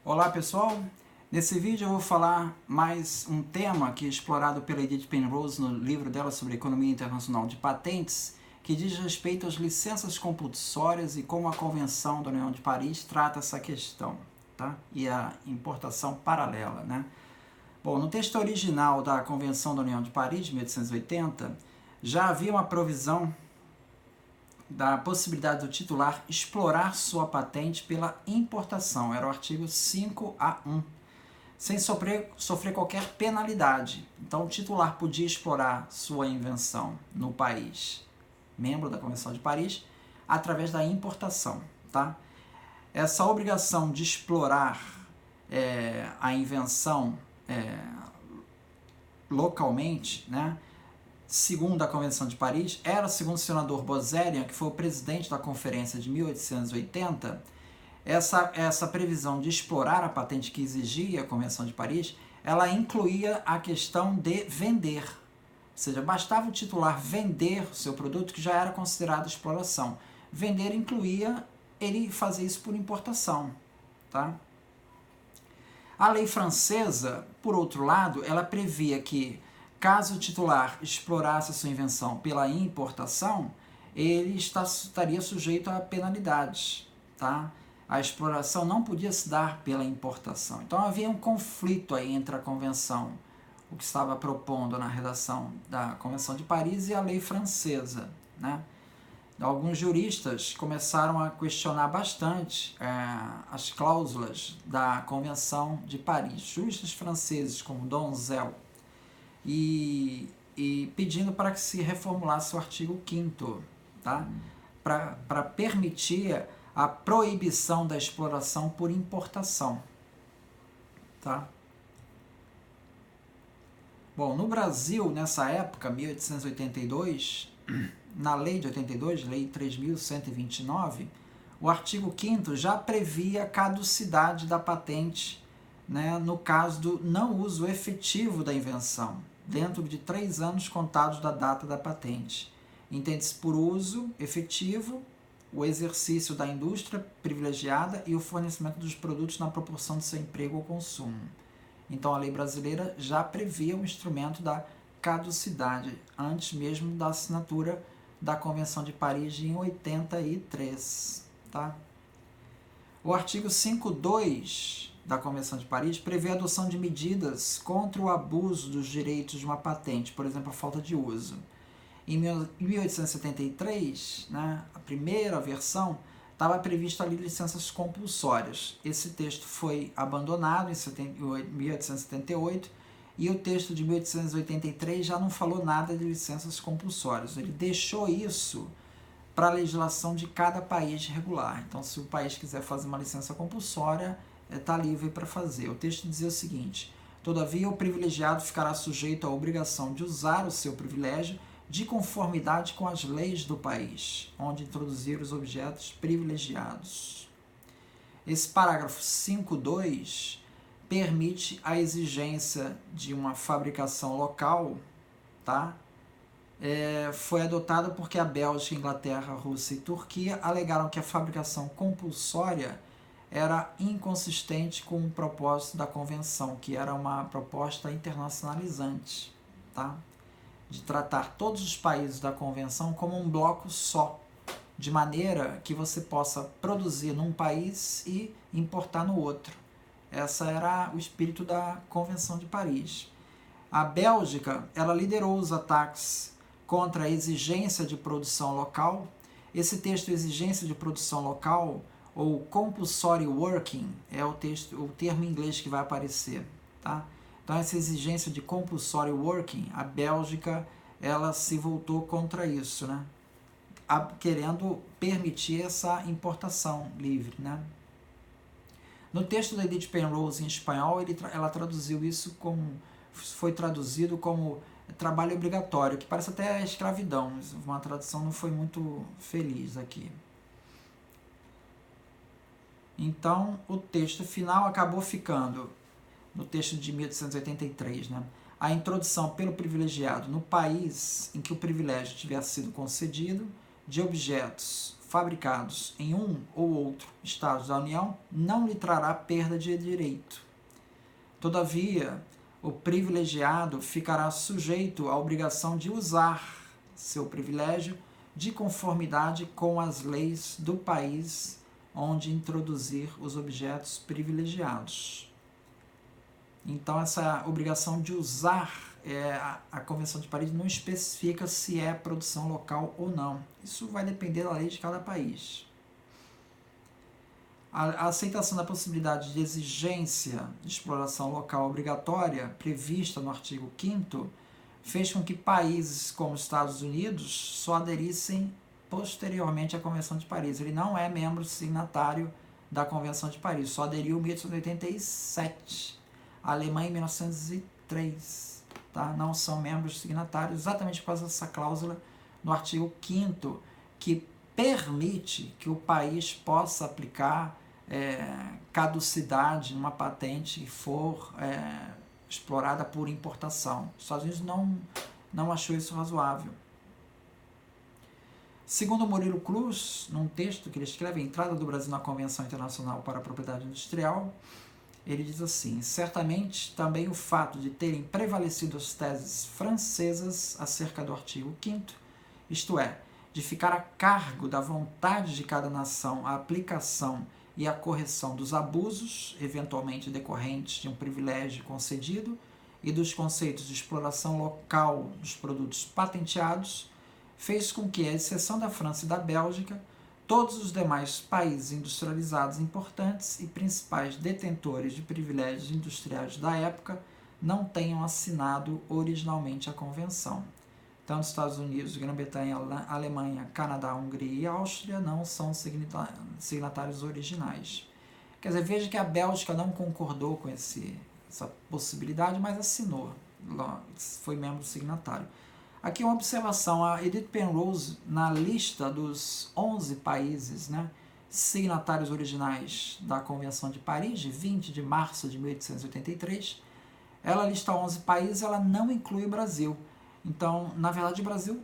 Olá pessoal, nesse vídeo eu vou falar mais um tema que é explorado pela Edith Penrose no livro dela sobre Economia Internacional de Patentes, que diz respeito às licenças compulsórias e como a Convenção da União de Paris trata essa questão, tá? E a importação paralela, né? Bom, no texto original da Convenção da União de Paris, de 1880, já havia uma provisão da possibilidade do titular explorar sua patente pela importação, era o artigo 5A1, sem sofrer qualquer penalidade. Então, o titular podia explorar sua invenção no país, membro da Convenção de Paris, através da importação. Tá? Essa obrigação de explorar a invenção localmente, né, segundo a Convenção de Paris, era segundo o senador Bozerian, que foi o presidente da conferência de 1880, essa previsão de explorar a patente que exigia a Convenção de Paris, ela incluía a questão de vender. Ou seja, bastava o titular vender o seu produto, que já era considerado exploração. Vender incluía ele fazer isso por importação. Tá? A lei francesa, por outro lado, ela previa que, caso o titular explorasse a sua invenção pela importação, ele estaria sujeito a penalidades. Tá? A exploração não podia se dar pela importação. Então havia um conflito aí entre a Convenção, o que estava propondo na redação da Convenção de Paris, e a lei francesa. Né? Alguns juristas começaram a questionar bastante as cláusulas da Convenção de Paris. Juristas franceses como Donzel, e pedindo para que se reformulasse o artigo 5º, tá? Para permitir a proibição da exploração por importação. Tá? Bom, no Brasil, nessa época, 1882, na lei de 82, lei 3.129, o artigo 5º já previa a caducidade da patente, né, no caso do não uso efetivo da invenção, dentro de 3 anos contados da data da patente. Entende-se por uso efetivo o exercício da indústria privilegiada e o fornecimento dos produtos na proporção de seu emprego ou consumo. Então a lei brasileira já previa o instrumento da caducidade, antes mesmo da assinatura da Convenção de Paris em 83. Tá? O artigo 5.2 da Convenção de Paris prevê a adoção de medidas contra o abuso dos direitos de uma patente, por exemplo, a falta de uso. Em 1873, né, a primeira versão, estava prevista ali licenças compulsórias. Esse texto foi abandonado em 1878 e o texto de 1883 já não falou nada de licenças compulsórias. Ele deixou isso para a legislação de cada país regular. Então, se o país quiser fazer uma licença compulsória, está livre para fazer. O texto dizia o seguinte: todavia, o privilegiado ficará sujeito à obrigação de usar o seu privilégio de conformidade com as leis do país, onde introduzir os objetos privilegiados. Esse parágrafo 5.2 permite a exigência de uma fabricação local, tá? Foi adotado porque a Bélgica, Inglaterra, Rússia e Turquia alegaram que a fabricação compulsória era inconsistente com o propósito da convenção, que era uma proposta internacionalizante, tá? De tratar todos os países da convenção como um bloco só, de maneira que você possa produzir num país e importar no outro. Essa era o espírito da Convenção de Paris. A Bélgica, ela liderou os ataques contra a exigência de produção local. Esse texto, exigência de produção local, ou compulsory working, é o termo em inglês que vai aparecer. Tá? Então, essa exigência de compulsory working, a Bélgica, ela se voltou contra isso, né? Querendo permitir essa importação livre, né? No texto da Edith Penrose em espanhol, ela traduziu isso como, foi traduzido como trabalho obrigatório, que parece até escravidão, uma tradução não foi muito feliz aqui. Então, o texto final acabou ficando, no texto de 1883, né? A introdução pelo privilegiado no país em que o privilégio tivesse sido concedido, de objetos fabricados em um ou outro Estado da União não lhe trará perda de direito. Todavia, o privilegiado ficará sujeito à obrigação de usar seu privilégio de conformidade com as leis do país onde introduzir os objetos privilegiados. Então, essa obrigação de usar, a Convenção de Paris não especifica se é produção local ou não. Isso vai depender da lei de cada país. A aceitação da possibilidade de exigência de exploração local obrigatória, prevista no artigo 5º, fez com que países como os Estados Unidos só aderissem posteriormente à Convenção de Paris. Ele não é membro signatário da Convenção de Paris, só aderiu em 1887. A Alemanha em 1903. Tá? Não são membros signatários, exatamente por causa dessa cláusula no artigo 5º, que permite que o país possa aplicar caducidade numa patente que for explorada por importação. Os Estados Unidos não achou isso razoável. Segundo Murilo Cruz, num texto que ele escreve, Entrada do Brasil na Convenção Internacional para a Propriedade Industrial, ele diz assim: certamente também o fato de terem prevalecido as teses francesas acerca do artigo 5º, isto é, de ficar a cargo da vontade de cada nação a aplicação e a correção dos abusos, eventualmente decorrentes de um privilégio concedido, e dos conceitos de exploração local dos produtos patenteados, fez com que, à exceção da França e da Bélgica, todos os demais países industrializados importantes e principais detentores de privilégios industriais da época não tenham assinado originalmente a Convenção. Tanto Estados Unidos, Grã-Bretanha, Alemanha, Canadá, Hungria e Áustria não são signatários originais. Quer dizer, veja que a Bélgica não concordou com essa possibilidade, mas assinou, foi membro signatário. Aqui uma observação, a Edith Penrose, na lista dos 11 países, signatários originais da Convenção de Paris, de 20 de março de 1883, ela lista 11 países, ela não inclui o Brasil. Então, na verdade, o Brasil,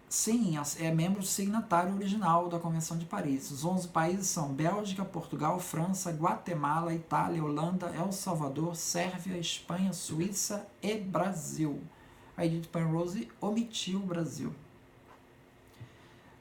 sim, é membro signatário original da Convenção de Paris. Os 11 países são Bélgica, Portugal, França, Guatemala, Itália, Holanda, El Salvador, Sérvia, Espanha, Suíça e Brasil. A Edith Penrose omitiu o Brasil.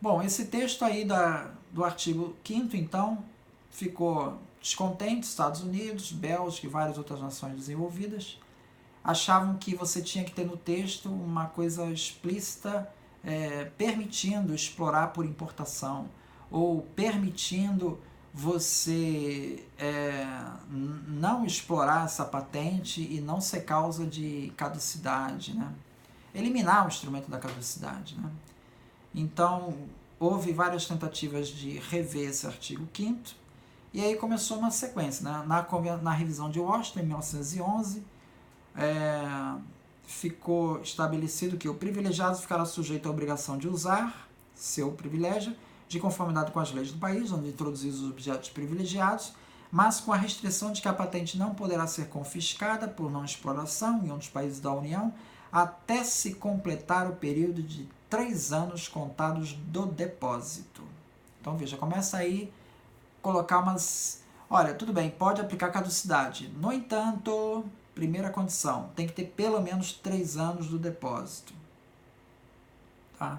Bom, esse texto aí do artigo 5º, então, ficou descontente. Estados Unidos, Bélgica e várias outras nações desenvolvidas achavam que você tinha que ter no texto uma coisa explícita permitindo explorar por importação ou permitindo você não explorar essa patente e não ser causa de caducidade, eliminar o instrumento da caducidade. Então, houve várias tentativas de rever esse artigo 5º, e aí começou uma sequência. Na revisão de Washington, em 1911, ficou estabelecido que o privilegiado ficará sujeito à obrigação de usar seu privilégio de conformidade com as leis do país, onde introduzir os objetos privilegiados, mas com a restrição de que a patente não poderá ser confiscada por não exploração em um dos países da União até se completar o período de 3 anos contados do depósito. Então, veja, começa aí colocar umas... Olha, tudo bem, pode aplicar caducidade. No entanto, primeira condição, tem que ter pelo menos 3 anos do depósito. Tá?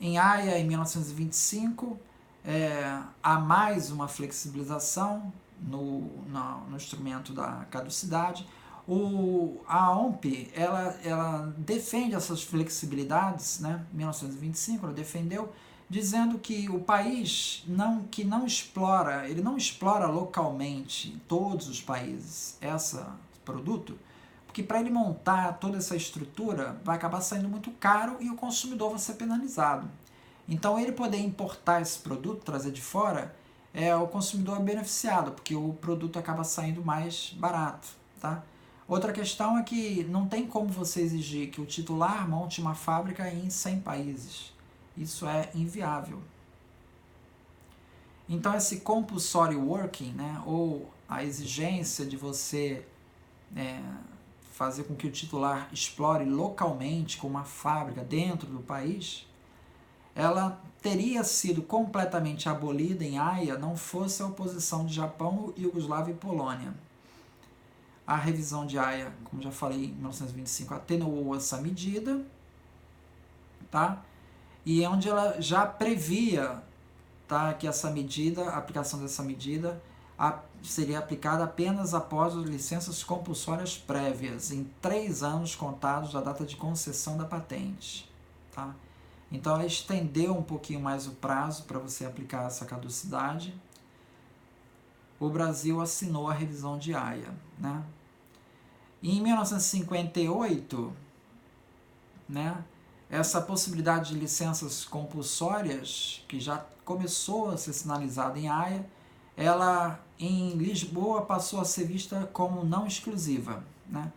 Em Haia, em 1925, há mais uma flexibilização no instrumento da caducidade. A OMP, ela defende essas flexibilidades, em 1925 ela defendeu, dizendo que o país que não explora, ele não explora localmente em todos os países esse produto, porque para ele montar toda essa estrutura vai acabar saindo muito caro e o consumidor vai ser penalizado. Então, ele poder importar esse produto, trazer de fora, o consumidor é beneficiado, porque o produto acaba saindo mais barato. Tá? Outra questão é que não tem como você exigir que o titular monte uma fábrica em 100 países. Isso é inviável. Então, esse compulsory working, ou a exigência de você fazer com que o titular explore localmente com uma fábrica dentro do país, ela teria sido completamente abolida em Haia não fosse a oposição de Japão, Iugoslávia e Polônia. A revisão de Haia, como já falei, em 1925, atenuou essa medida, tá? E onde ela já previa, tá, que essa medida, a aplicação dessa medida seria aplicada apenas após as licenças compulsórias prévias, em 3 anos contados da data de concessão da patente. Tá? Então, ela estendeu um pouquinho mais o prazo para você aplicar essa caducidade. O Brasil assinou a revisão de Haia. Né? Em 1958, né, essa possibilidade de licenças compulsórias, que já começou a ser sinalizada em Haia, ela em Lisboa passou a ser vista como não exclusiva. Né?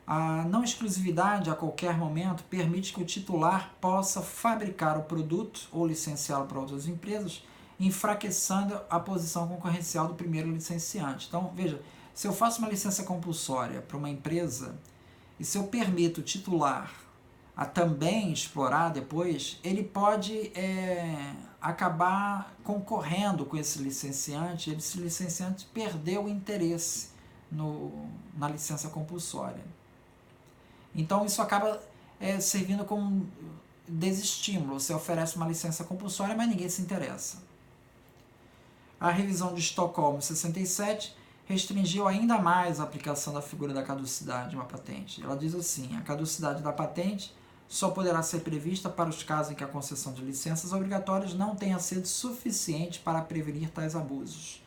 A não exclusividade a qualquer momento permite que o titular possa fabricar o produto ou licenciá-lo para outras empresas, enfraquecendo a posição concorrencial do primeiro licenciante. Então, veja, se eu faço uma licença compulsória para uma empresa e se eu permito o titular a também explorar depois, ele pode acabar concorrendo com esse licenciante, esse licenciante perdeu o interesse na licença compulsória. Então isso acaba servindo como desestímulo. Você oferece uma licença compulsória, mas ninguém se interessa. A revisão de Estocolmo, 67, restringiu ainda mais a aplicação da figura da caducidade de uma patente. Ela diz assim: a caducidade da patente só poderá ser prevista para os casos em que a concessão de licenças obrigatórias não tenha sido suficiente para prevenir tais abusos.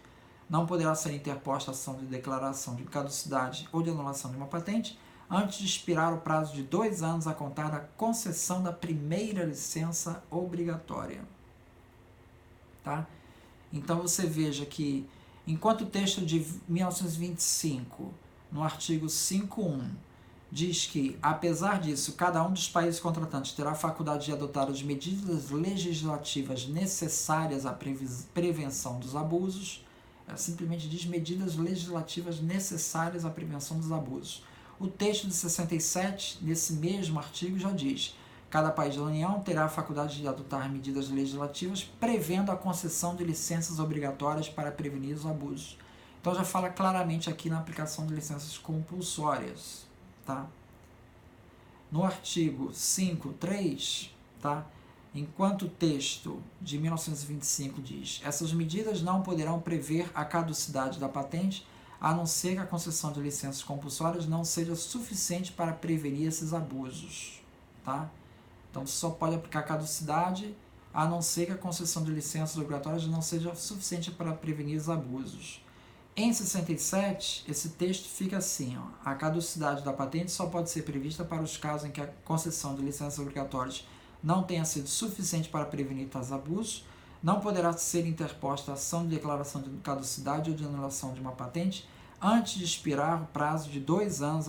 Não poderá ser interposta ação de declaração de caducidade ou de anulação de uma patente antes de expirar o prazo de 2 anos a contar da concessão da primeira licença obrigatória. Tá? Então você veja que, enquanto o texto de 1925, no artigo 5.1, diz que, apesar disso, cada um dos países contratantes terá a faculdade de adotar as medidas legislativas necessárias à prevenção dos abusos, ela simplesmente diz medidas legislativas necessárias à prevenção dos abusos. O texto de 67, nesse mesmo artigo, já diz: cada país da União terá a faculdade de adotar medidas legislativas prevendo a concessão de licenças obrigatórias para prevenir os abusos. Então já fala claramente aqui na aplicação de licenças compulsórias. Tá? No artigo 5.3, tá? Enquanto o texto de 1925 diz: essas medidas não poderão prever a caducidade da patente, a não ser que a concessão de licenças compulsórias não seja suficiente para prevenir esses abusos. Tá? Então, você só pode aplicar caducidade a não ser que a concessão de licenças obrigatórias não seja suficiente para prevenir os abusos. Em 67, esse texto fica assim: a caducidade da patente só pode ser prevista para os casos em que a concessão de licenças obrigatórias não tenha sido suficiente para prevenir tais abusos, não poderá ser interposta ação de declaração de caducidade ou de anulação de uma patente antes de expirar o prazo de 2 anos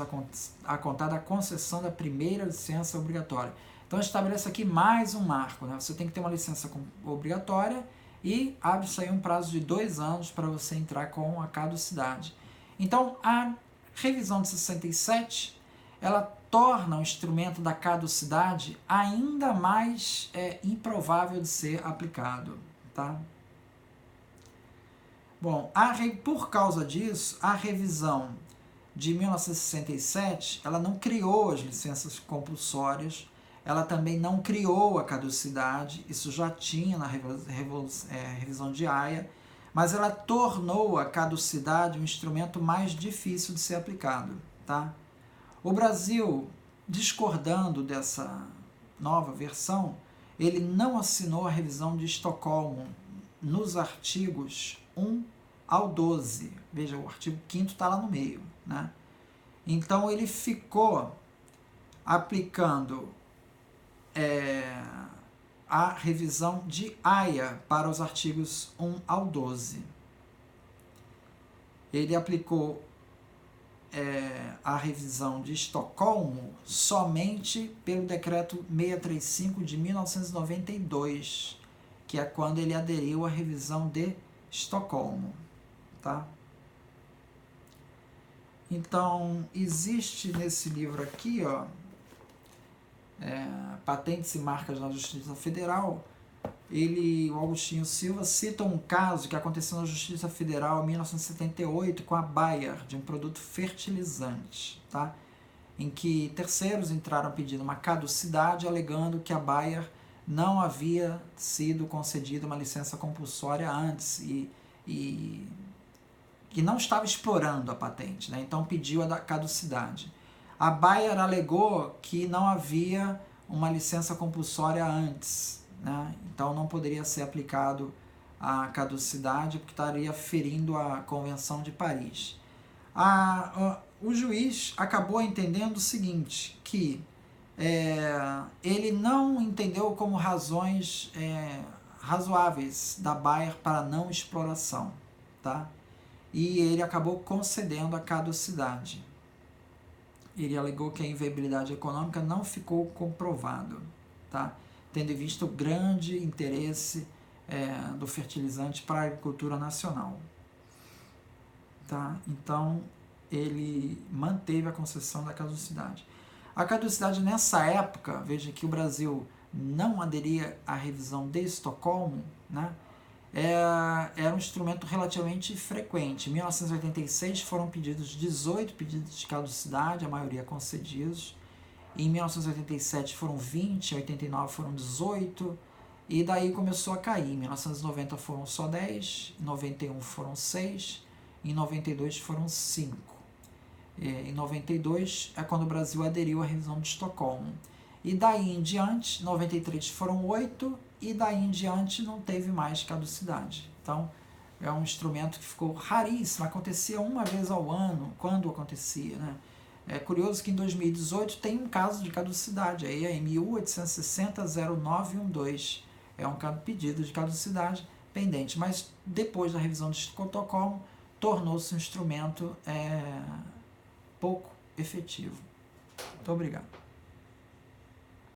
a contar da concessão da primeira licença obrigatória. Então, estabelece aqui mais um marco. Né? Você tem que ter uma licença obrigatória e abre-se aí um prazo de 2 anos para você entrar com a caducidade. Então, a revisão de 67, ela torna o instrumento da caducidade ainda mais improvável de ser aplicado. Tá? Bom, por causa disso, a revisão de 1967, ela não criou as licenças compulsórias, ela também não criou a caducidade, isso já tinha na revisão de Haia, mas ela tornou a caducidade um instrumento mais difícil de ser aplicado. Tá? O Brasil, discordando dessa nova versão, ele não assinou a revisão de Estocolmo nos artigos 1 ao 12. Veja, o artigo 5º está lá no meio. Né? Então, ele ficou aplicando a revisão de Haia para os artigos 1 ao 12. Ele aplicou a revisão de Estocolmo somente pelo decreto 635 de 1992, que é quando ele aderiu à revisão de Estocolmo. Tá? Então, existe nesse livro aqui, Patentes e Marcas na Justiça Federal, o Augustinho Silva, cita um caso que aconteceu na Justiça Federal em 1978 com a Bayer, de um produto fertilizante, tá? Em que terceiros entraram pedindo uma caducidade, alegando que a Bayer não havia sido concedida uma licença compulsória antes e que não estava explorando a patente, né? Então pediu a caducidade. A Bayer alegou que não havia uma licença compulsória antes, né? Então não poderia ser aplicado a caducidade porque estaria ferindo a Convenção de Paris. O juiz acabou entendendo o seguinte, que ele não entendeu como razões razoáveis da Bayer para não exploração, tá? E ele acabou concedendo a caducidade. Ele alegou que a inviabilidade econômica não ficou comprovado, tá? Tendo em vista o grande interesse do fertilizante para a agricultura nacional. Tá? Então, ele manteve a concessão da caducidade. A caducidade nessa época, veja que o Brasil não aderia à revisão de Estocolmo, né? Era um instrumento relativamente frequente. Em 1986 foram pedidos 18 pedidos de caducidade, a maioria concedidos. Em 1987 foram 20, em 89 foram 18, e daí começou a cair. Em 1990 foram só 10, em 91 foram 6, em 92 foram 5. Em 92 é quando o Brasil aderiu à revisão de Estocolmo. E daí em diante, 93 foram 8, e daí em diante não teve mais caducidade. Então, é um instrumento que ficou raríssimo, acontecia uma vez ao ano, quando acontecia, né? É curioso que em 2018 tem um caso de caducidade, aí é MU 860-0912, é um pedido de caducidade pendente, mas depois da revisão de Estocolmo, tornou-se um instrumento pouco efetivo. Muito obrigado.